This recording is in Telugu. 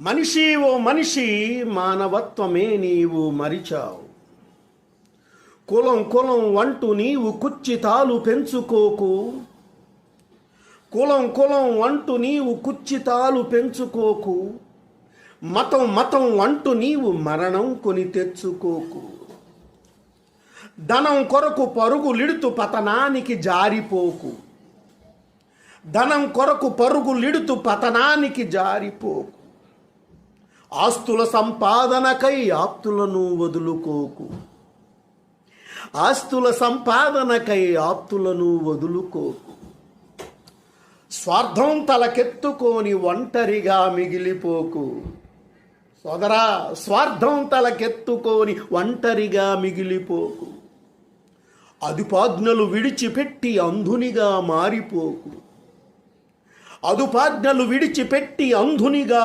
మనిషి ఓ మనిషి మానవత్వమే నీవు మరిచావు. కులం కులం అంటూ నీవు కుచ్చితాలు పెంచుకోకు. కులం కులం అంటూ నీవు కుచ్చితాలు పెంచుకోకు. మతం మతం అంటూ నీవు మరణం కొని తెచ్చుకోకు. ధనం కొరకు పరుగులిడుతూ పతనానికి జారిపోకు. ధనం కొరకు పరుగులిడుతూ పతనానికి జారిపోకు. ఆస్తుల సంపాదనకై ఆప్తులను వదులుకోకు. ఆస్తుల సంపాదనకై ఆప్తులను వదులుకోకు. స్వార్థం తలకెత్తుకొని ఒంటరిగా మిగిలిపోకు. సోదరా, స్వార్థం తలకెత్తుకొని ఒంటరిగా మిగిలిపోకు. అదుపాజ్ఞలు విడిచిపెట్టి అంధునిగా మారిపోకు. అదుపాజ్ఞలు విడిచిపెట్టి అంధునిగా